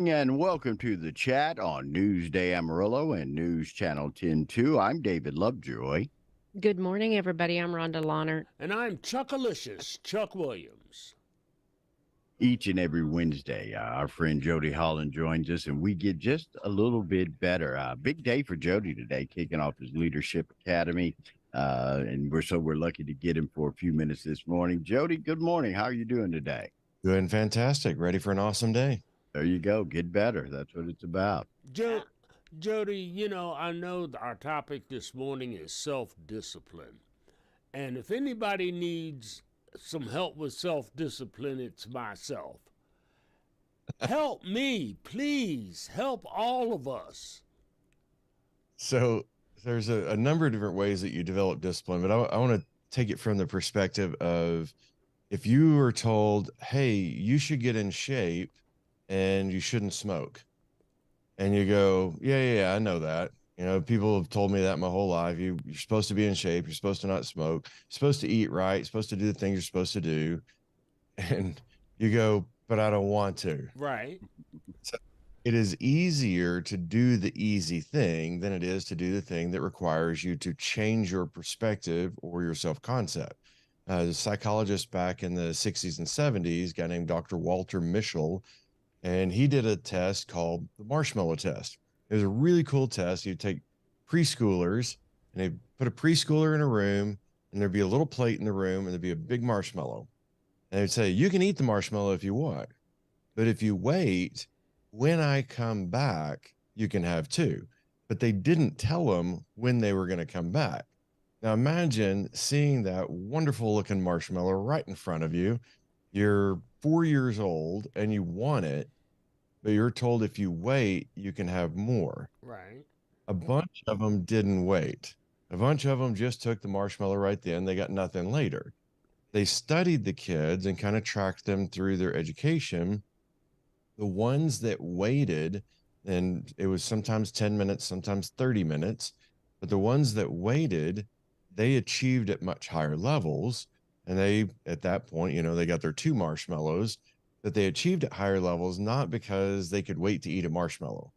And welcome to the chat on Newsday Amarillo and News Channel 10-2. I'm David Lovejoy. Good morning, everybody. I'm Rhonda Lawnert. And I'm Chuckalicious, Chuck Williams. Each and every Wednesday, our friend Jody Holland joins us, and we get just a little bit better. Big day for Jody today, kicking off his Leadership Academy, and we're lucky to get him for a few minutes this morning. Jody, good morning. How are you doing today? Doing fantastic. Ready for an awesome day. There you go. Get better. That's what it's about. Jody, I know our topic this morning is self-discipline. And if anybody needs some help with self-discipline, it's myself. Help me, please. Help all of us. So there's a number of different ways that you develop discipline, but I want to take it from the perspective of if you were told, hey, you should get in shape and you shouldn't smoke. And you go, yeah, I know that. People have told me that my whole life. You're supposed to be in shape. You're supposed to not smoke. You're supposed to eat right. You're supposed to do the things you're supposed to do. And you go, but I don't want to. Right. So it is easier to do the easy thing than it is to do the thing that requires you to change your perspective or your self-concept. The psychologist back in the 60s and 70s, a guy named Dr. Walter Mischel, and he did a test called the marshmallow test. It was a really cool test. You'd take preschoolers and they put a preschooler in a room and there'd be a little plate in the room and there'd be a big marshmallow. And they'd say, you can eat the marshmallow if you want, but if you wait, when I come back, you can have two. But they didn't tell them when they were going to come back. Now imagine seeing that wonderful looking marshmallow right in front of you. You're 4 years old and you want it, but you're told if you wait, you can have more. Right. A bunch of them didn't wait. A bunch of them just took the marshmallow right then. They got nothing later. They studied the kids and kind of tracked them through their education. The ones that waited, and it was sometimes 10 minutes, sometimes 30 minutes, but the ones that waited, they achieved at much higher levels. And they, at that point, they got their two marshmallows, but they achieved at higher levels, not because they could wait to eat a marshmallow.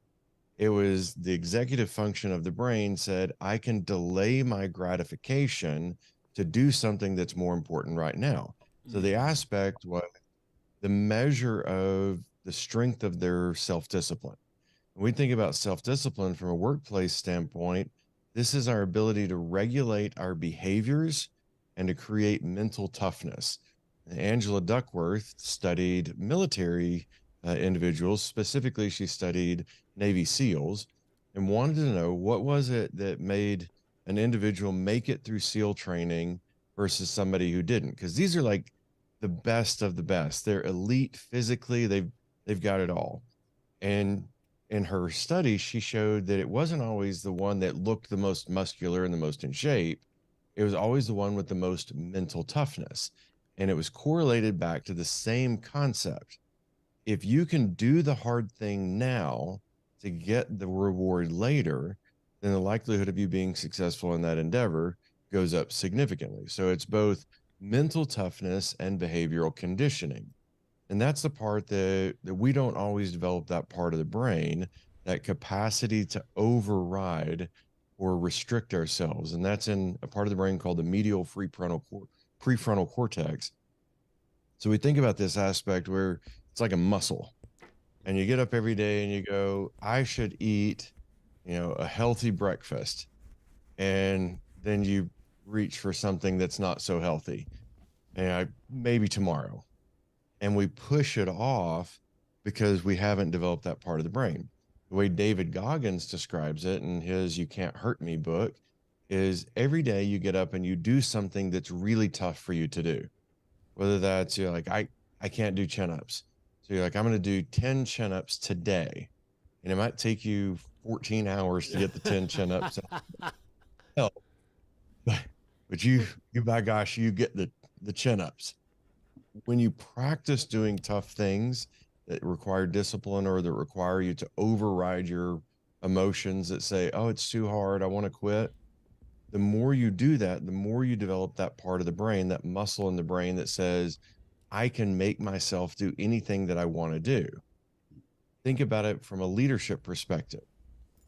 It was the executive function of the brain said, I can delay my gratification to do something that's more important right now. So the aspect was the measure of the strength of their self-discipline. When we think about self-discipline from a workplace standpoint, this is our ability to regulate our behaviors and to create mental toughness. Angela Duckworth studied military individuals. Specifically, she studied Navy SEALs and wanted to know what was it that made an individual make it through SEAL training versus somebody who didn't. Because these are like the best of the best. They're elite physically. They've got it all. And in her study, she showed that it wasn't always the one that looked the most muscular and the most in shape. It was always the one with the most mental toughness. And it was correlated back to the same concept. If you can do the hard thing now to get the reward later, then the likelihood of you being successful in that endeavor goes up significantly. So it's both mental toughness and behavioral conditioning. And that's the part that we don't always develop, that part of the brain, that capacity to override or restrict ourselves. And that's in a part of the brain called the medial prefrontal cortex. So we think about this aspect where it's like a muscle. And you get up every day and you go, I should eat, a healthy breakfast. And then you reach for something that's not so healthy. And maybe tomorrow. And we push it off because we haven't developed that part of the brain. The way David Goggins describes it in his You Can't Hurt Me book is every day you get up and you do something that's really tough for you to do. Whether that's you're like, I can't do chin-ups. So you're like, I'm going to do 10 chin-ups today. And it might take you 14 hours to get the 10 chin-ups. But you by gosh, you get the chin-ups. When you practice doing tough things that require discipline or that require you to override your emotions that say, oh, it's too hard, I want to quit. The more you do that, the more you develop that part of the brain, that muscle in the brain that says, I can make myself do anything that I want to do. think about it from a leadership perspective.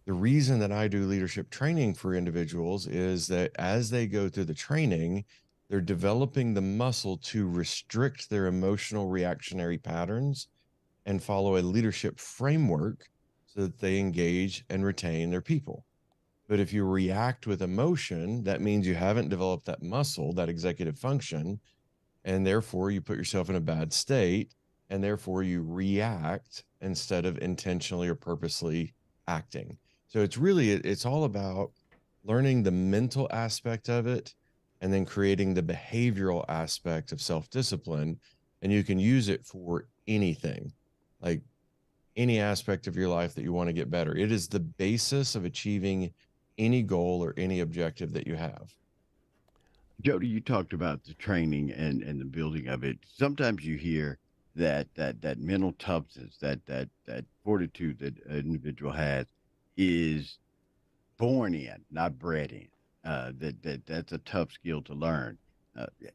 The reason that I do leadership training for individuals is that as they go through the training, they're developing the muscle to restrict their emotional reactionary patterns and follow a leadership framework so that they engage and retain their people. But if you react with emotion, that means you haven't developed that muscle, that executive function, and therefore you put yourself in a bad state, and therefore you react instead of intentionally or purposely acting. So it's all about learning the mental aspect of it and then creating the behavioral aspect of self-discipline, and you can use it for anything, like any aspect of your life that you want to get better. It is the basis of achieving any goal or any objective that you have. Jody, you talked about the training and the building of it. Sometimes you hear that mental toughness, that fortitude that an individual has is born in, not bred in. That's a tough skill to learn.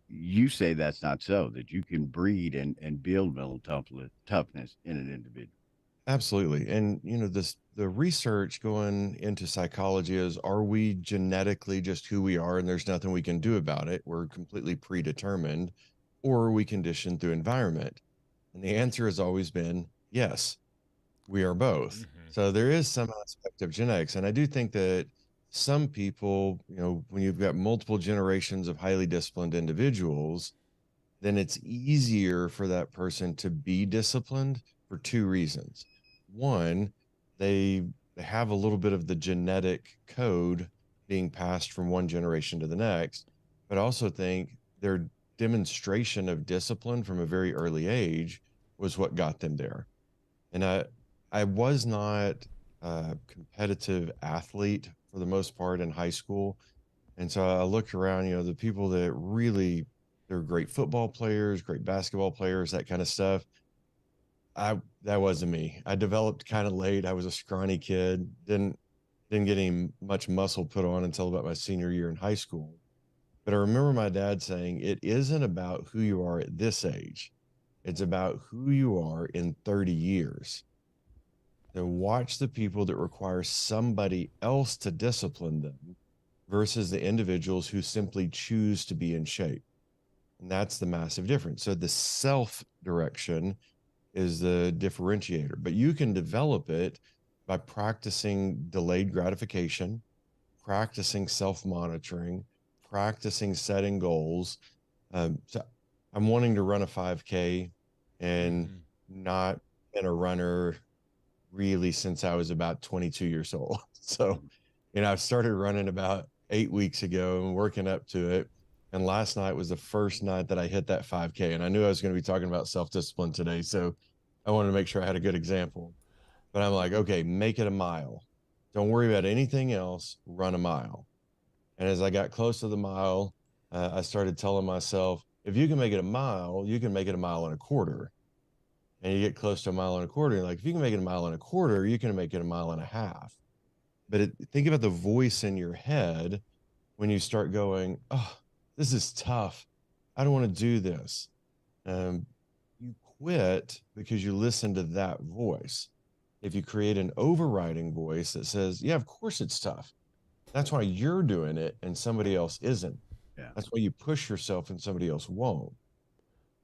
You say that's not so, that you can breed and build mental toughness in an individual. Absolutely. And the research going into psychology is, are we genetically just who we are and there's nothing we can do about it? We're completely predetermined, or are we conditioned through environment? And the answer has always been yes, we are both. So there is some aspect of genetics. And I do think that some people, when you've got multiple generations of highly disciplined individuals, then it's easier for that person to be disciplined for two reasons. One, they have a little bit of the genetic code being passed from one generation to the next, but I also think their demonstration of discipline from a very early age was what got them there. And I was not a competitive athlete for the most part in high school. And so I looked around, the people that really, they're great football players, great basketball players, that kind of stuff. That wasn't me. I developed kind of late. I was a scrawny kid, didn't get any much muscle put on until about my senior year in high school. But I remember my dad saying, it isn't about who you are at this age. It's about who you are in 30 years. So watch the people that require somebody else to discipline them versus the individuals who simply choose to be in shape. And that's the massive difference. So the self direction is the differentiator, but you can develop it by practicing delayed gratification, practicing self monitoring, practicing setting goals. So I'm wanting to run a 5K and not been a runner really since I was about 22 years old. So, I started running about 8 weeks ago and working up to it. And last night was the first night that I hit that 5K. And I knew I was going to be talking about self-discipline today. So I wanted to make sure I had a good example. But I'm like, okay, make it a mile. Don't worry about anything else. Run a mile. And as I got close to the mile, I started telling myself, if you can make it a mile, you can make it a mile and a quarter. And you get close to a mile and a quarter. You're like, if you can make it a mile and a quarter, you can make it a mile and a half. But think about the voice in your head when you start going, oh, this is tough. I don't want to do this. You quit because you listen to that voice. If you create an overriding voice that says, yeah, of course it's tough. That's why you're doing it and somebody else isn't. Yeah. That's why you push yourself and somebody else won't.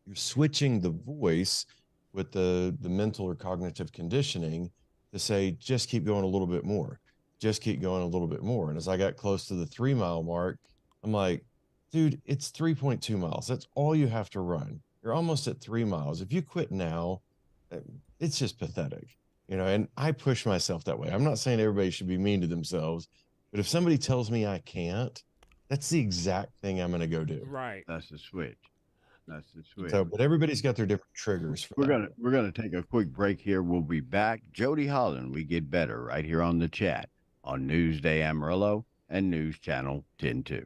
You're switching the voice with the mental or cognitive conditioning to say, just keep going a little bit more. Just keep going a little bit more. And as I got close to the 3 mile mark, I'm like, dude, it's 3.2 miles. That's all you have to run. You're almost at 3 miles. If you quit now, it's just pathetic, and I push myself that way. I'm not saying everybody should be mean to themselves, but if somebody tells me I can't, that's the exact thing I'm going to go do. Right. That's the switch. That's the switch. So, but everybody's got their different triggers for that. We're gonna take a quick break here. We'll be back. Jody Holland, we get better right here on the chat on Newsday Amarillo and News Channel 10-2.